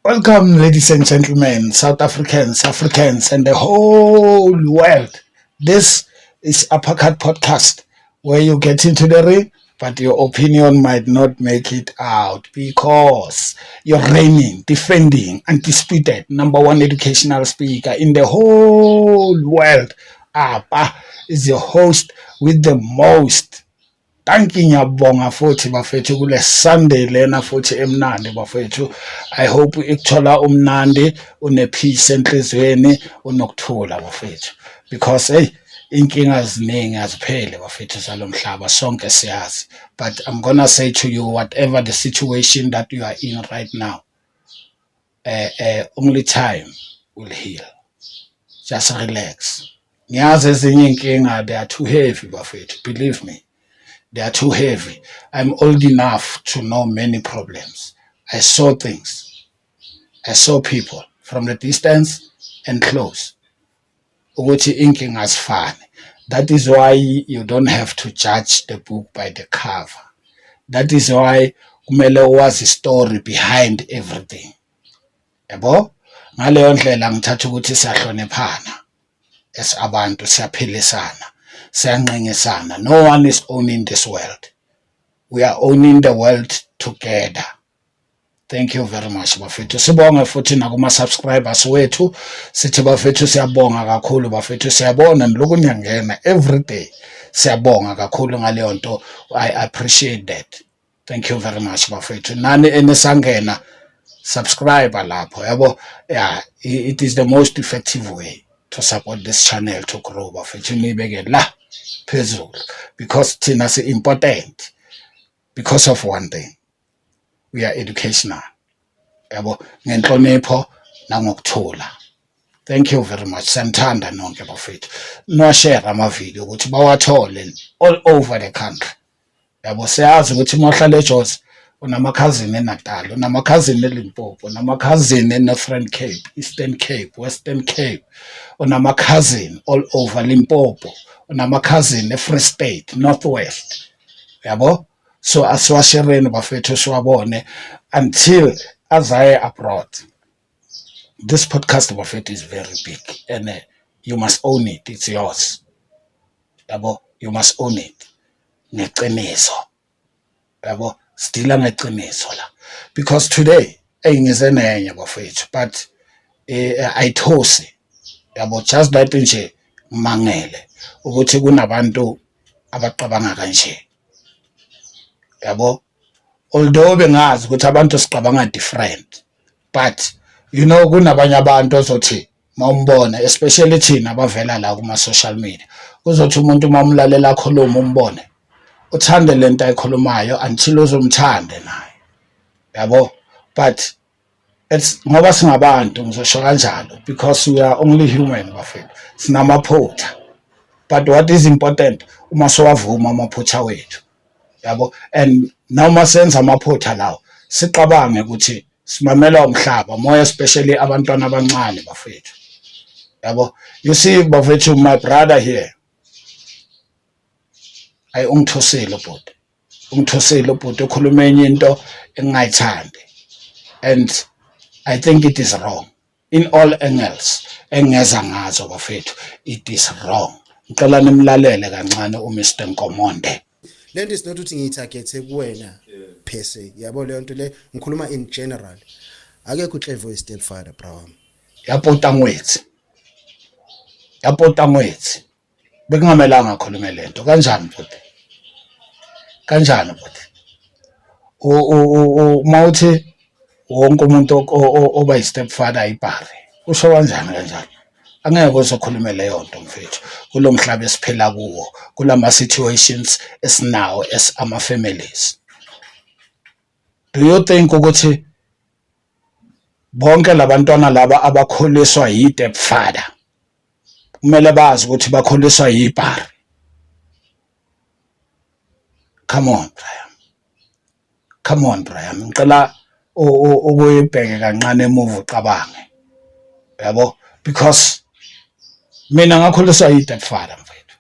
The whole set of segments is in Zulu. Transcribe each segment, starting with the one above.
Welcome, ladies and gentlemen, South Africans, Africans, and the whole world. This is Uppercut Podcast, where you get into the ring, but your opinion might not make it out because you're reigning, defending, undisputed #1 educational speaker in the whole world. Appa is your host with the most. Ngiyabonga futhi bafethu kule Sunday lena futhi emnandi bafethu. I hope ikuthola umnandi, unepeace enhlizweni, unokuthula bafethu. Because inkinga ziningi aziphele bafethu salomhlaba sonke siyazi. But I'm gonna say to you, whatever the situation that you are in right now, only time will heal. Just relax. Ngiyazi ezinye inkinga they are too heavy bafethu, believe me. They are too heavy. I'm old enough to know many problems. I saw things. I saw people from the distance and close. Ukuthi inkinga azifani. That is why you don't have to judge the book by the cover. That is why kumele wazi story behind everything. Yabo? Ngaleyo ndlela ngithatha ukuthi siyahloniphana. As abantu siyaphilisana. No one is owning this world. We are owning the world together. Thank you very much bafethu. Sibonga futhi nakuma subscribers wethu. Sithi bafethu siyabonga kakhulu bafethu. Siyabona lokhu niyangena every day. Siyabonga kakhulu ngaleyo nto. I appreciate that. Thank you very much bafethu. Nani enesangena subscribe lapho yabo. Yeah, it is the most effective way to support this channel to grow bafethu. Nibeke la phezulu because thina si important because of one thing. We are educational. Yabo ngenhlonipho nangokuthula. Thank you very much. Santhanda nonke bafethu. No share ama video ukuthi bawathole all over the country. Yabo siyazi ukuthi mohlala eJozi unamakhazini eNatal, unamakhazini eLimpopo, unamakhazini eNorthern Cape, Eastern Cape, Western Cape, unamakhazini all over Limpopo, unamakhazini eFree State, Northwest. Yabo? So asiwashereni bafethu siwabone until azaye abroad. This podcast bafethu is very big and you must own it. It's yours. Yabo? You must own it. Neqiniso. Yabo? Still ngeqiniso la. Because today engizenenye bafethu but ayithose. Yabo just that nje mangele ukuthi kunabantu abaqabanga kanje. Yabo, although bengazi ukuthi abantu siqabanga different but you know kunabanye abantu ozothi mawumbona especially thina abavela la kuma social media uzothi umuntu mamlalela khuluma umbone uthande lento ayikhulumayo until uzomthande naye. Yabo, but it's ngoba singabantu ngizosho kanjalo because we are only human bafethu sinamaphutha. But what is important uma siwavuma amaphutha wethu. Yabo, and noma senza amaphutha lawo siqabange ukuthi simamela umhlaba more especially abantwana abancane bafethu. Yabo, you see bafethu, my brother here ay ungithosile ubhuti ukhuluma enye into engayithandi and I think it is wrong in all angles engeza ngazo bafethu. It is wrong. Ngicela nimlalele kancane uMr Nkomonde. Lento is not ukuthi ngiyitargethe kuwena per se. Yabo leyo nto le ngikhuluma in general. Akekho uClevo stepfather bro. Yapota ngwethi. Bekungamelanga akhulume lento. Kanjani futhi? Kanjani futhi? Mawuthi wonke umuntu oba yi-stepfather ayibhare. Usho kanjani? Angeke uzokhuluma leyo nto mfethu. Kulomhlaba esiphela kuwo, kulama situations esinawo as ama families. Do you think ukuthi bonke labantwana laba abakhuliswa yi-stepfather kumele bazi ukuthi bakhuliswa yibhari. Come on Brian, come on Brian, ngicela ukuyibheke kancane emuva ucabange, yabo, because mina ngakhuliswa yi-stepfather mfethu,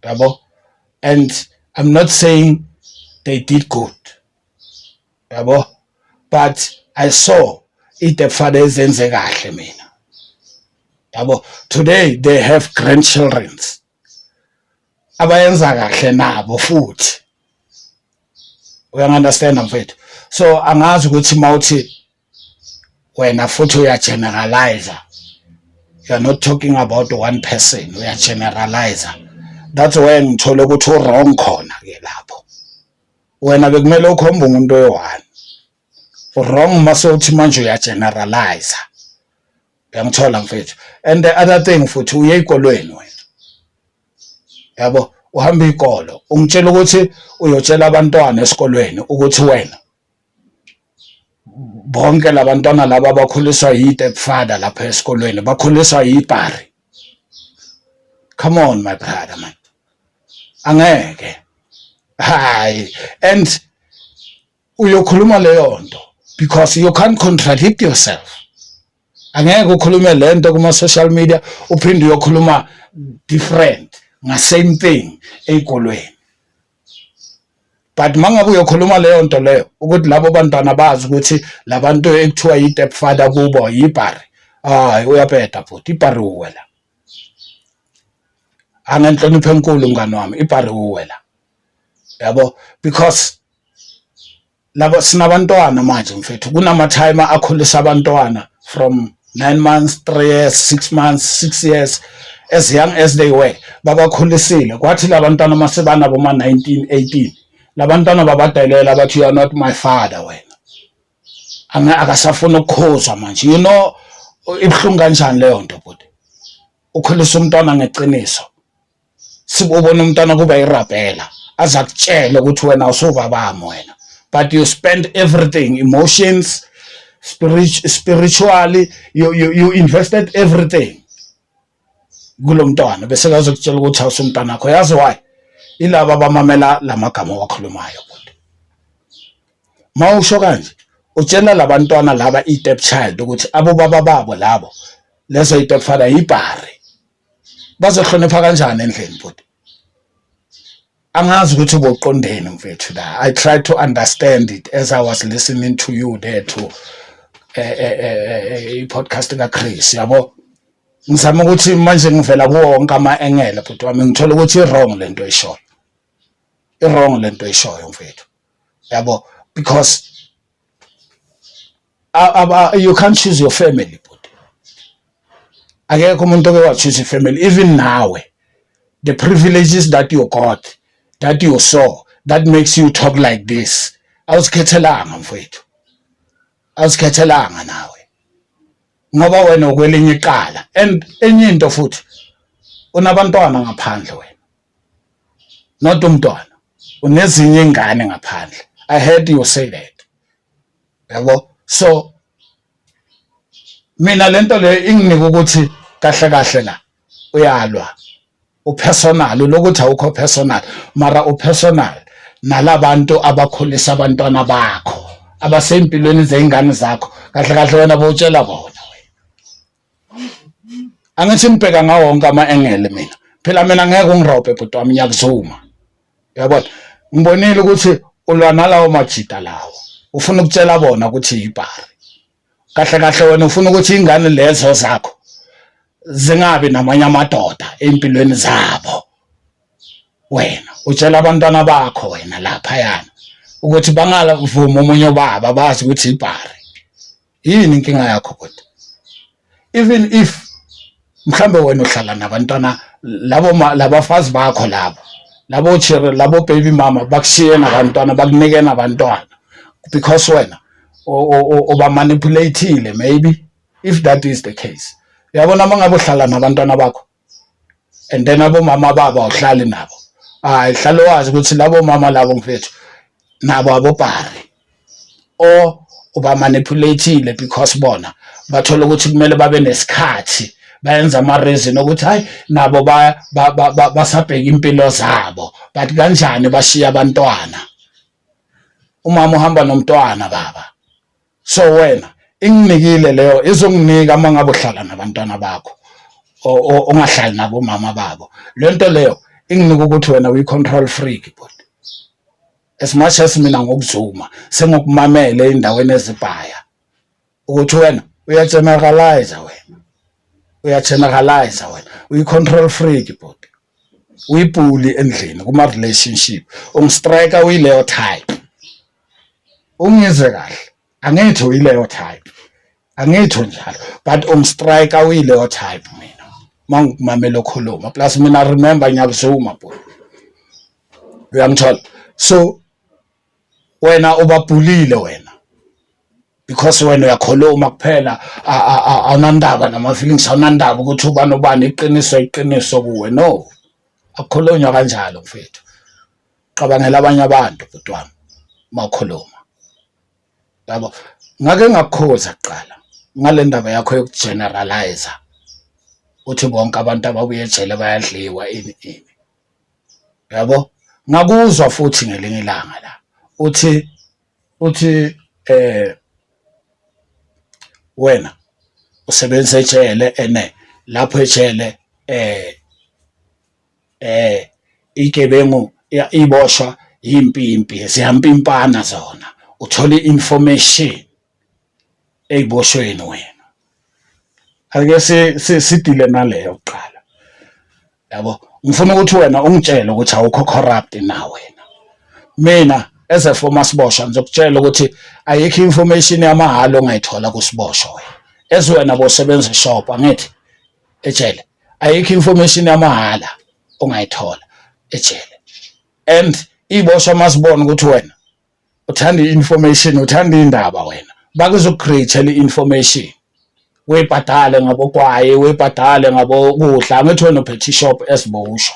yabo, and I'm not saying they did good, yabo, but I saw i-stepfather ezenze kahle mina, yabo. Today they have grandchildren abayenza kahle nabo futhi, uyangiunderstand mfethu. So angazi ukuthi mawuthi wena futhi uyageneralize, you are not talking about one person, uyageneralize. That's why ngithola ukuthi wrong khona ke lapho. Wena bekumele ukhombe umuntu oyi-one, wrong mase uthi manje uyageneralize, uyangithola mfethu. And the other thing futhi uye ezikolweni wena, yabo, uhamba izikolo ungitshela ukuthi uyotshela abantwana esikolweni ukuthi wena bonke labantwana laba bakhuliswa yi-stepfather lapha esikolweni bakhuliswa yibhari. Come on my brother man, angeke, hayi. And uyokhuluma leyo nto because you can't contradict yourself. Angeke ukhulume lento kuma social media uphinde uyokhuluma different nga same thing ezikolweni. But mangabe uyokhuluma leyo nto leyo ukuthi labo bantwana bazi ukuthi labantu ekuthiwa yi-stepfather kubo yibhari, hayi uyaphetha futhi ibhari uwela. Angenhlonipho enkulu mngani wami, ibhari uwela, yabo, because labo sinabantwana manje mfethu, kunama-time akhulisa abantwana from 9 months, 3 years, 6 months, 6 years, as young as they were, babakhulisile. Kwathi labantwana masebana boma 19, 18, labantwana babadalela bathi you are not my father wena. Akasafuna ukukhuzwa manje. You know ibhlungu kanjani leyo nto bhuti? Ukhulisa umntwana ngeqiniso. Sibona umntwana kuba irabhela, aza kutshela ukuthi wena usubabami wena. But you spend everything, emotions, spiritually, you invested everything kulo mntwana bese kazokutshela ukuthi awusumntwana wakho. Yazi why? Ilaba bamamela lamagama wakhulumayo kodwa. Mawusho kanje utshela labantwana laba i-step child ukuthi abo baba babo labo lezo i-stepfather yibhari, bazohlonipha kanjani endleni bhuti? Angazi ukuthi uboqondeni mfethu la. I tried to understand it as I was listening to you there to i-podcast kaChris, yabo. Ngizama ukuthi manje ngivela kuwo wonke ama-engele bhuti wami ngithola ukuthi i-wrong lento eshoyo, i-wrong lento eshoyo mfethu, yabo, because you can't choose your family bhuti. Akekho umuntu oke wa-choose i-family. Even nawe, the privileges that you got, that you saw, that makes you talk like this, awuzikhethelanga mfethu, awuzikhethelanga nawe ngoba wena ukwelinye iqala. And enye into futhi unabantwana ngaphandle wena, not umntwana, unezinye ingane ngaphandle. I heard you say that, yabo. So mina lento le inginika ukuthi kahle kahle la uyalwa upersonal, lokuthi awukho personal mara upersonal nalabantu abakhulisa abantwana bakho abasempilweni zeingane zakho. Kahle kahle wena bowutshela bona. Angithi ngibheka ngawo wonke ama-engele mina. Phela mina ngeke ungirobhe bhuti wami, ngiyakuzuma, yabona. Ngibonile ukuthi ulwa nalawo majida lawo, ufuna ukutshela bona ukuthi yibhari. Kahle kahle wena ufuna ukuthi ingane lezo zakho zingabi namanye amadoda empilweni zabo. Wena utshela abantwana bakho wena lapha yana ukuthi bangalavuma umunye baba bazi ukuthi ibhari. Yini inkinga yakho kodwa? Even if mhlambe wena uhlala nabantwana labafazi bakho labo children, labo baby mama bakushiye nabantwana, bakunike nabantwana because wena uba manipulateile, maybe, if that is the case. Yabona mangabe uhlala nabantwana bakho and then abo mama baba uhlali nabo, hlalo wazi ukuthi labo mama labo mfethu nabo abobhari, or uba manipulateile because bona bathola ukuthi kumele babe nesikhathi bayenza ama reason ukuthi hayi nabo basabheka impilo zabo but kanjani bashiya abantwana umama uhamba nomntwana baba so wena inginikile leyo izonginika mangabe uhlala nabantwana bakho ongahlali nabo mama babo lento leyo inginika ukuthi wena uyi control freak but as much as mina ngokuzuma sengokumamela endaweni ezibhaya ukuthi wena uyageneralize wena uyi control freak but uyibhuli endlini kuma relationship ungistrike uyileyo type ungizwe kahle angithi uyileyo type angitho njalo but ungistrike uyileyo type mina mangikumamela okhuluma plus mina remember ngiyakuzuma but uyangithola so wena ubabhulile wena because wena uyakhuluma kuphela awunandaba nama feelings awunandaba ukuthi ubani ubani iqiniso kuwe no akukhulunywa kanjalo mfethu qabangela abanye abantu bhuti wami makhuluma yabo ngake ngakukhoza kuqala ngale ndaba yakho yokugeneralize uthi bonke abantu ababuye ejele bayadliwa ini yabo ngakuzwa futhi ngelinye ilanga la uthi wena usebenza ejele ene lapho ejele igebengu iboshwa impimpi ziyampimpana zona uthola information eyiboshweni wena ake sidile naleyo kuqala yabo ngifuna ukuthi wena ungitshele ukuthi awukho corrupt na wena mina as a former siboshwa ngizokutshela ukuthi ayikho information yamahalo ongayithola kusiboshwa wena ezwena bosebenza shop angithi ejele ayikho information yamahala ongayithola ejele and iboshwa masibona ukuthi wena uthanda information uthanda indaba wena bakuzocreate le information webhadale ngabokwaye webhadale ngabokudla angithi wena uphethe shop esibosho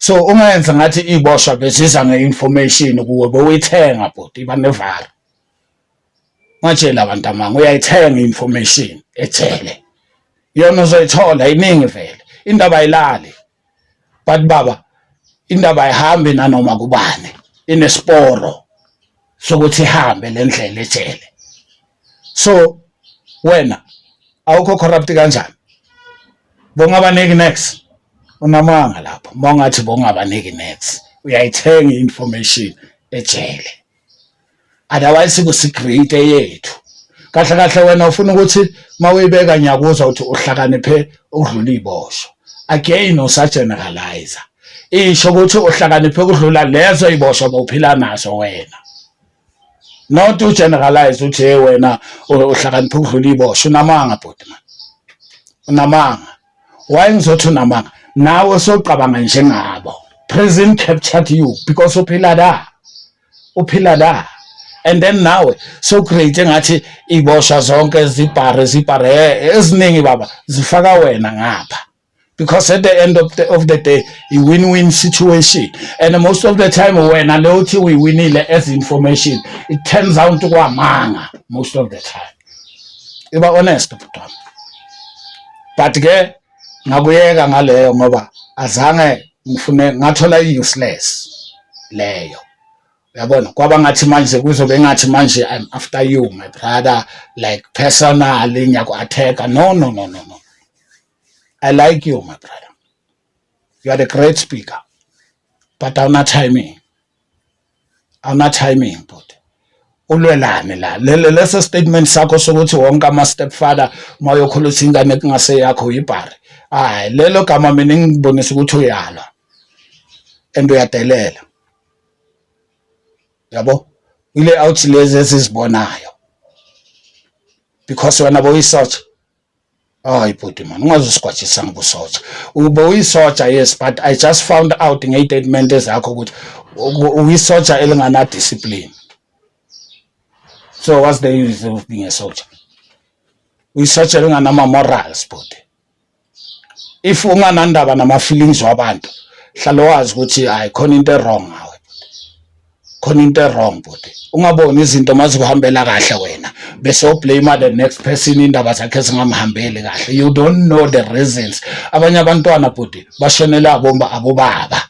so ungenza ngathi iboshwa beziza ngeinformation kuwe bewuyithenga bhuti iba nevara matshela abantu amanga uyayithenga information ejele yona uzoyithola iningi vele indaba ayilali but baba indaba ayihambi nanoma kubani inesporo sokuthi ihambe lendlela ejele so wena awukho corrupt kanjani bongabaniki next unamanga lapho mongathi bongabaniki next uyayithenga information ejele otherwise kusigrade yethu kahle wena ufuna ukuthi mawuyibeka nyakuza uthi uhlakaniphe ukudlula ibosho again usageneralize isho ukuthi uhlakaniphe ukudlula lezo ibosho bawuphila nazo wena not to generalize uthi hey wena uhlakaniphe ukudlula ibosho unamanga bhuti man unamanga why ngizothi unamanga nawe soqabanga njengabo prison captured you because uphila la and then nawe so create ngathi ibosha zonke zibhare eziningi baba zifaka wena ngapha because at the end of the day a win-win situation and most of the time wena lothi we winile as information it turns out kwamanga most of the time iba honest butwana but ke ngakuyeka ngaleyo ngoba azange ngifune ngathola useless leyo uyabona kwaba ngathi manje kuzobe ngathi manje I'm after you my brother like personally ngiyaku-attack no I like you my brother you are the great speaker but awuna timing but ulwelane la leso statement sakho sokuthi wonke ama stepfather mayokhulisa ingane kungase yakho uyibhari hayi lelo gama mina ngibonisa ukuthi uyalwa and uyadelela yabo ile out lezi esizibonayo because wena boyisotsha hayi bhuti man ungazosigwajisa ngobusotsha ube uyisotsha yes but I just found out ngestatement zakho ukuthi uyisotsha elingana discipline so what's the use of being a soldier uyisotsha elingana morals bhuti if unganandaba nama feelings wabantu hlalo wazi ukuthi ayikhona into wrong ngawe khona into wrong body. Ungaboni izinto mazikuhambela kahle wena bese ublame the next person indaba zakhe zingamhambeli kahle. You don't know the reasons. Abanye abantwana body bashonela abobaba.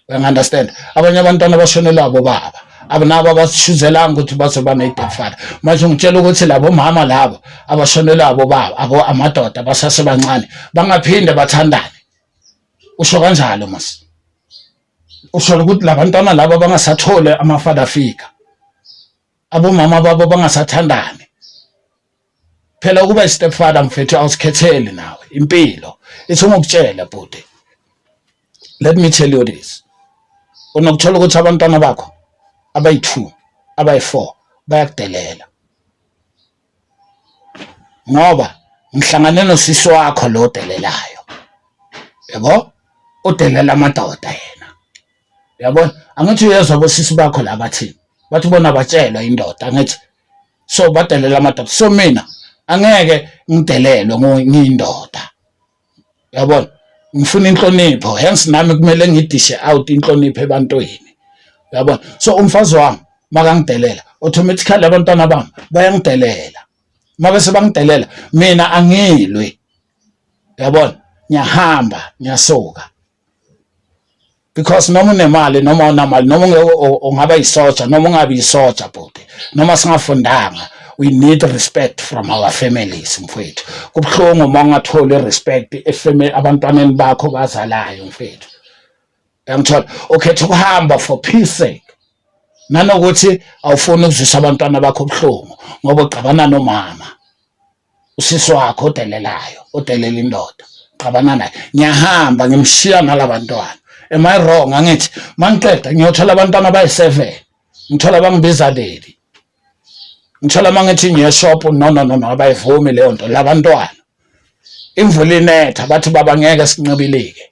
You understand? Abanye abantwana bashonela abobaba. Abanabo abashuzelanga ukuthi bazoba ne-stepfather. Manje ngitshela ukuthi labo mama labo abashonela abobaba amadoda abasasebancane bangaphinde bathandane. Usho kanjalo mas. Usho ukuthi labantwana labo bangasathole ama-father figure. Abomama babo bangasathandani. Phela ukuba i-stepfather mfethu awusikhetheli nawe impilo. Ithi ngokutshela bhuti. Let me tell you this. Unokuthola ukuthi abantwana bakho abayi-2 abayi-4 bayakudelela. Ngoba ngihlangane nosisi wakho lo delelayo. Yabo? Udelela amadoda yena. Yabo? Angithi uyezwa bosisi bakho la bathi bathi bona batshelwa indoda angithi so badelela amadoda. So mina angeke ngidelelwe ngiyindoda. Yabo? Ngifuna inhlonipho, hence nami kumele ngidishe out inhlonipho ebantwini. Yabo? So umfazi wami makangidelela automatically abantwana bami bayangidelela. Mabese bangidelela mina angilwe. Yabo? Ngiyahamba ngiyasoka. Because noma unemali noma unamali noma ungaba yisoja noma ungabi yisoja bhuti noma singafundanga, we need respect from our families mfethu. Kubhlungu uma ungatholi respect efamily abantwaneni bakho bazalayo mfethu. Ngithola ukhetha ukuhamba for peace sake. Nanokuthi awufuni ukuzwisa abantwana bakho ubhlungu ngoba uqabana nomama. Usisi wakho odelelayo, odelela indoda. Qabana naye. Ngiyahamba ngimshiya nalabantwana. Am I wrong? Angithi mangiqeda ngiyothola abantwana abayi7. Ngithola bangibiza daddy. Ngithola mangithi ngiye shop no abayivumi leyo nto labantwana. Imvula inetha bathi baba ngeke sinqibileke.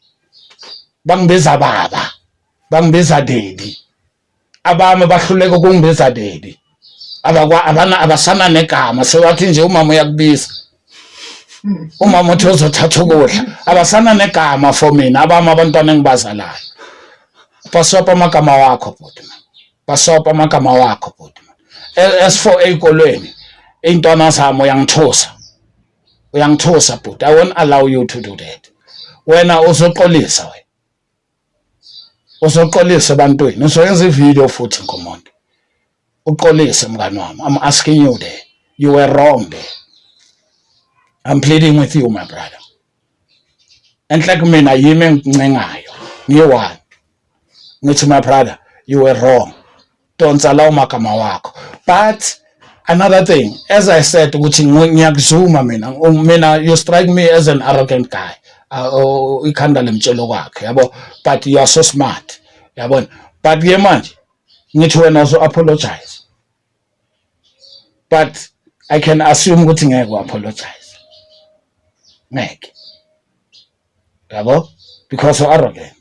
Bangibiza baba. Bangibiza daddy. Abami bahluleka ukungibiza daddy. Abasana negama sewathi nje umama uyakubiza. Umama uthi uzothatha ukudla abasana negama for mina abami abantwana engibazalayo. Basopa amagama wakho bhuti man. Basopa amagama wakho bhuti man. As for ezikolweni intwana zami uyangithusa. Uyangithusa bhuti. I won't allow you to do that. Wena uzoxolisa wena. Uzoxolisa ebantwini. Uzoyenza ivideo futhi ngomuntu. Uxolise mngani wami. I'm asking you there. You were wrong there. I'm pleading with you, my brother. Enhleke mina yimi engincengayo. Ngiyi-1. Ngithi my brother, you were wrong. Don't allow magama wakho. But another thing, as I said, ukuthi ngiyakuzuma mina you strike me as an arrogant guy. Ikhanda lemtshelo kwakhe, yabo. But you are so smart. Yabona. But ke manje ngithi wena uzo apologize. But I can assume ukuthi ngeke uapologize. Ngeke. Yabo? Because you're arrogant.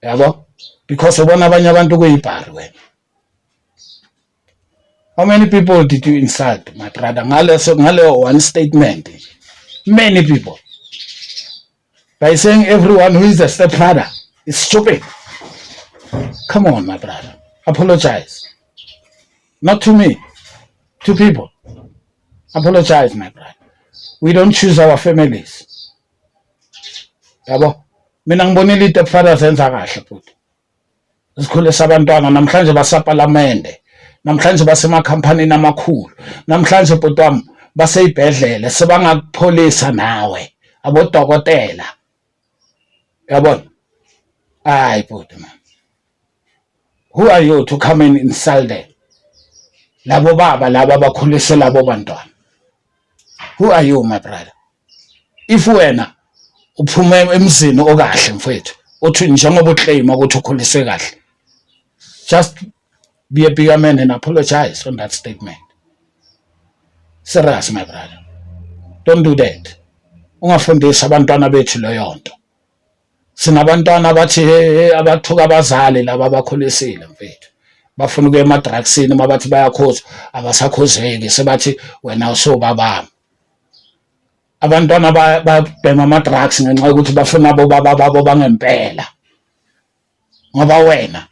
Yabo? Because ubona abanye abantu kuyibhari wena. How many people did you insult, my brother? Ngale one statement. Many people. By saying everyone who is a stepfather is stupid. Come on, my brother. Apologize. Not to me. To people. Apologize, my brother. We don't choose our families. Yabo? Mina ngibonile i-stepfather zenza kahle futhi. Sikhulisa abantwana namhlanje basapalamende. Namhlanje basemakhampanini amakhulu. Namhlanje bhuti wami baseyibhedlela sebangakupholisa nawe. Abodokotela. Yabona? Hayi bhuti man. Who are you to come and insult them? Labo baba laba bakhulise labo bantwana. Who are you, my brother? If wena uphume emzini okahle mfethu, uthi njengoba uclaim ukuthi ukhulise kahle. Just be a bigger man and apologize on that statement. Serious, my brother. Don't do that. Ungafundisa abantwana bethu leyo nto. Sinabantwana abathi abathuka abazali laba abakhulisile mfethu. Bafuna ukuya ema-drugsini mabathi bayakhoza abasakhozeki sebathi wena usobabami. Abantwana babhema ama-drugs ngenxa ukuthi bafuna abo baba babo bangempela. Ngoba wena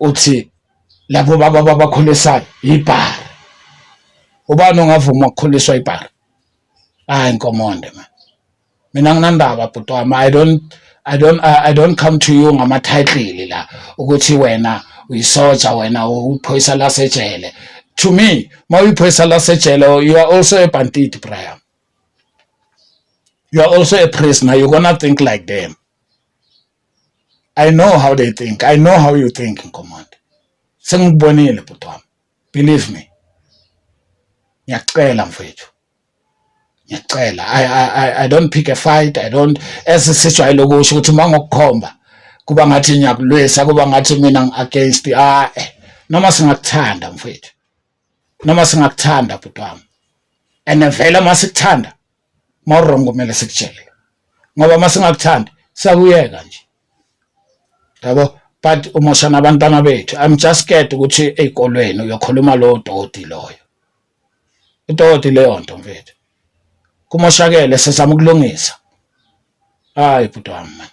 uthi labo baba babakhulisayo ibhari. Ubani ongavuma ukukhuliswa ibhari? Hayi inkomonde man. Mina nginandaba bhuti wami. I don't come to you ngama title la ukuthi wena uyisoja wena uphoyisa lasejele. To me, mawuyiphoyisa lasejele, you are also a bandit, Brian. You are also a prisoner. You're gonna think like them. I know how they think. I know how you think in command. Sengibonile bhuti wami. Believe me. Ngiyacela mfethu. Ngiyacela. I don't pick a fight. I don't esisijwayele ukusho ukuthi mangokukhomba kuba ngathi ngiyakulwisa, kuba ngathi mina against noma singakuthanda mfethu. Noma singakuthanda bhuti wami. And vele masikuthanda mawrong kumele sikutshele. Ngoba masingakuthandi sakuyeka nje. Yabo, but umoshana abantwana bethu. I'm just scared ukuthi ezikolweni uyokhuluma lo doti loyo. Idoti leyo nto mfethu. Kumoshakele sesama ukulungisa. Hayi bhuti wami man.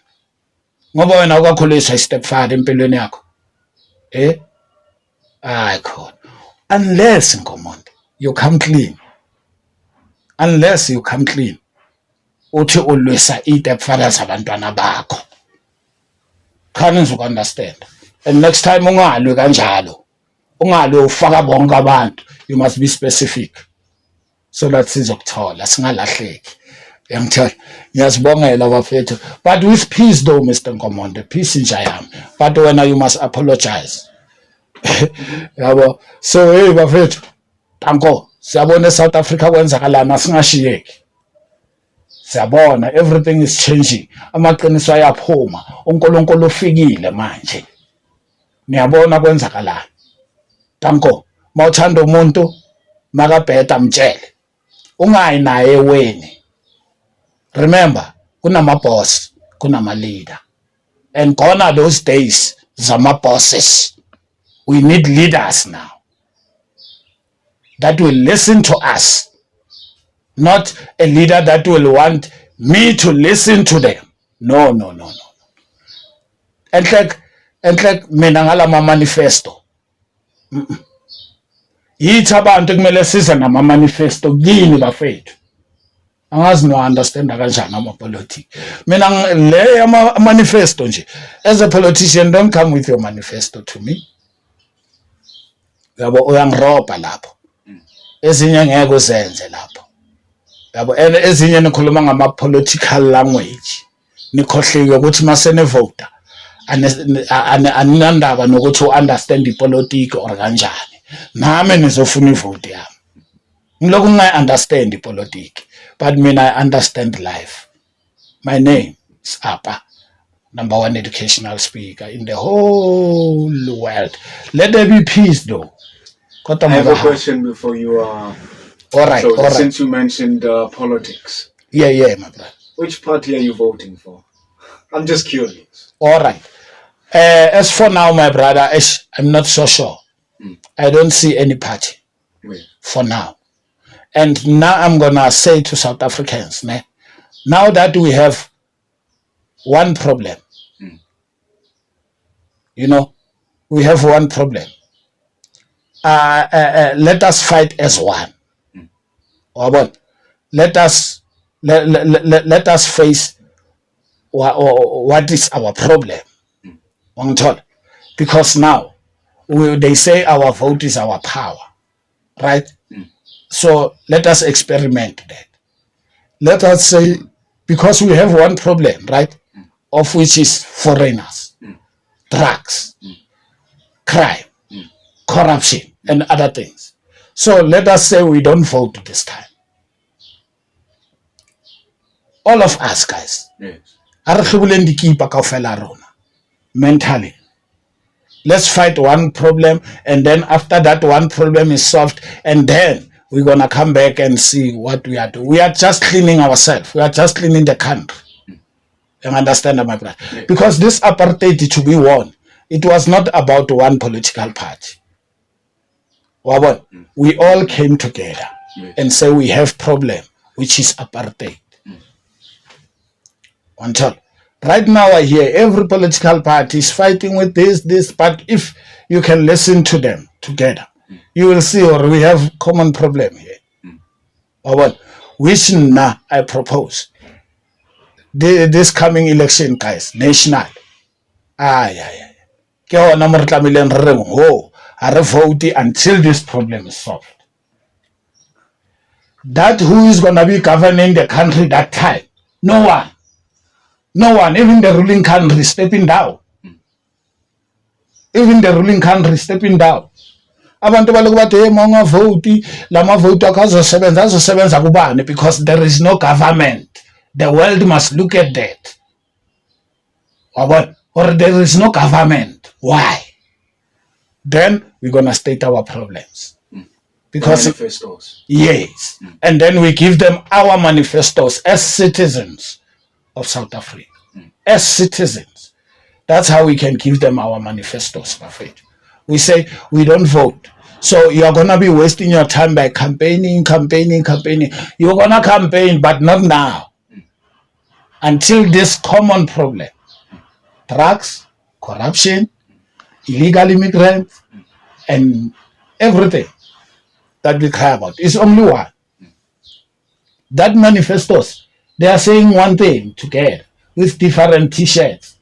Ngoba wena ukakhuliswa istepfather empilweni yakho. Hayi khona. Unless inkomonde you come clean. Unless you come clean. Uthi ulwisa istepfather zabantwana bakho. Can't you understand? And next time ungalwe kanjalo. Ungalwe ufaka bonke abantu. You must be specific. So that sizokuthola singalahleki. Yangithola. Ngiyazibongela bafethu. But with peace though, Mr. Nkomonde. Peace nje yami. But when you must apologize. Yabo. So hey bafethu. Tanko. Siyabona South Africa kwenzakalana asingashiyeki. Siyabona everything is changing. Amaqiniso ayaphuma. uNkulunkulu ufikile manje. Niyabona kwenzakalana. Tanko. Mawuthanda umuntu makabheda mtshele. Ungayi naye weni. Remember, kunama boss, kunama leader. And gone are those days zama bosses. We need leaders now that will listen to us. Not a leader that will want me to listen to them. No. And like mina ngalama manifesto. Yithi abantu kumele size nama manifesto kini bafethu. Angazi no understand kanjani ama politics. Mina le ama manifesto nje. As a politician, don't come with your manifesto to me. Yabo uyangiroba lapho. Ezinye ngeke uzenze lapho. Yabo ezinye nikhuluma ngama political language. Nikhohliwe ukuthi masene vote aninandaba nokuthi understand ipolitiki or kanjani. Nami nizofuna ivote yami. Ngilokhu nginga understand ipolitiki, but mina I understand life. My name is Apa, #1 educational speaker in the whole world. Let there be peace though. I have a question before you all right. Since you mentioned politics. Yeah, my brother. Which party are you voting for? I'm just curious. All right. As for now, my brother, I'm not so sure. I don't see any party for now. And now I'm going to say to South Africans, now that we have one problem, we have one problem. Let us fight as one. Let us face what is our problem. Because now they say our vote is our power, right? So let us experiment that. Let us say, because we have one problem, right? Of which is foreigners, drugs, crime, corruption, and other things. So let us say we don't vote this time. All of us, guys. Mentally. Let's fight one problem, and then after that one problem is solved, and then we're going to come back and see what we are doing. We are just cleaning ourselves. We are just cleaning the country. You understand, my brother? Because this apartheid to be won, it was not about one political party. We all came together and say we have problem, which is apartheid. Right now, I hear every political party is fighting with this, but if you can listen to them together, you will see, or we have common problem here. Which now I propose this coming election, guys, national. Ke hona mo re tlameileng re reng ho a re vote until this problem is solved. That who is going to be governing the country that time? No one. No one, even the ruling country stepping down. Even the ruling country stepping down. Abantu baloku bathi hey monga vote lama vote akazosebenza kubani, because there is no government. The world must look at that. Or there is no government. Why? Then we're going to state our problems. Because manifestos. Yes. And then we give them our manifestos as citizens of South Africa. As citizens. That's how we can give them our manifestos. We say we don't vote. So you're going to be wasting your time by campaigning. You're going to campaign, but not now. Until this common problem. Drugs, corruption, illegal immigrants, and everything that we care about. It's only one. That manifestos, they are saying one thing together with different t-shirts.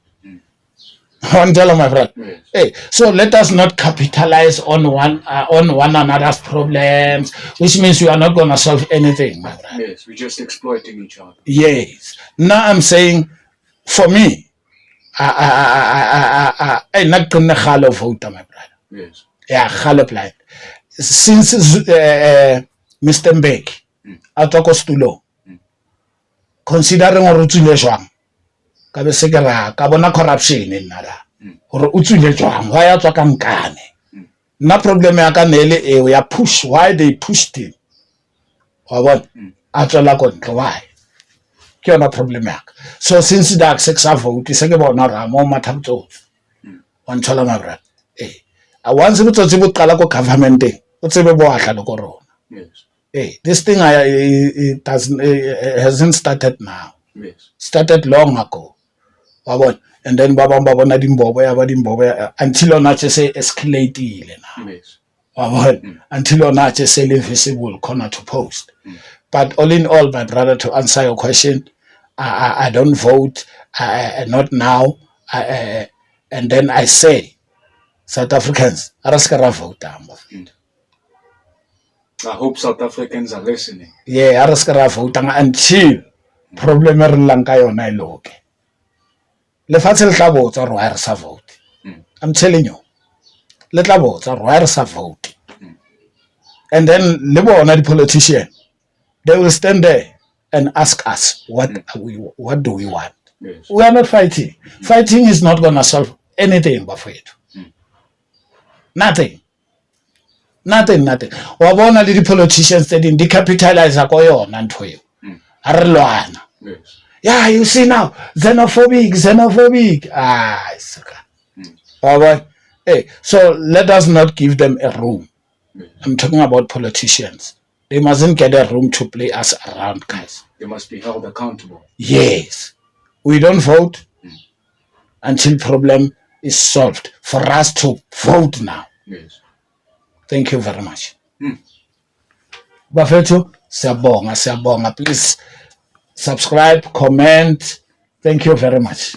My friend. Yes. Hey, so let us not capitalize on one another's problems, which means we are not going to solve anything, my friend. Yes, we're just exploiting each other. Yes. Now I'm saying, for me, I not gonna follow voter, my brother. Yes. Yeah, follow plan. Since Mr. Mbeki, atoko stulo, considering or utsule jwang, ka be se ke ra ka bona corruption in nara. Or utsule jwang, why a tswa ka nkane. Na problem ya ka nele e ya push, why they pushed him. Wa bona a tswela kontle, why? Ke yona problem ya ka. So since the access vote se ke bona ra mo mathaptso wa nthola ma bra once botsotsi bo qala ko government-eng o tsebe bo ahla le ko rona. Yes. This thing it doesn't hasn't started now. Yes. Started long ago. Wa bona, and then ba bona dimbobo until ona tse se escalate ile now. Yes. Wa bona, until ona tse se le visible corner to post. But all in all, my brother, to answer your question, I don't vote, not now. And then I say, South Africans, araskara vote. I hope South Africans are listening. Yeah, araskara vote until problem re lanka yona iloke. Le fatshe le tla botsa re wa re sa vote. I'm telling you. Le tla botsa re wa re sa vote. And then le bona di politician, they will stand there and ask us, what do we want? Yes. We are not fighting. Fighting is not going to solve anything, Bafethu. Nothing. Wa bona le di politicians tse ding di capitalize ko yona ntho eo. Ha re lwana. Yes. Yeah, you see now, xenophobic. Hey, so let us not give them a room. Yes. I'm talking about politicians. They mustn't get a room to play us around, guys. They must be held accountable. Yes. We don't vote until problem is solved. For us to vote now. Yes. Thank you very much. Bafethu, siyabonga. Please subscribe, comment. Thank you very much.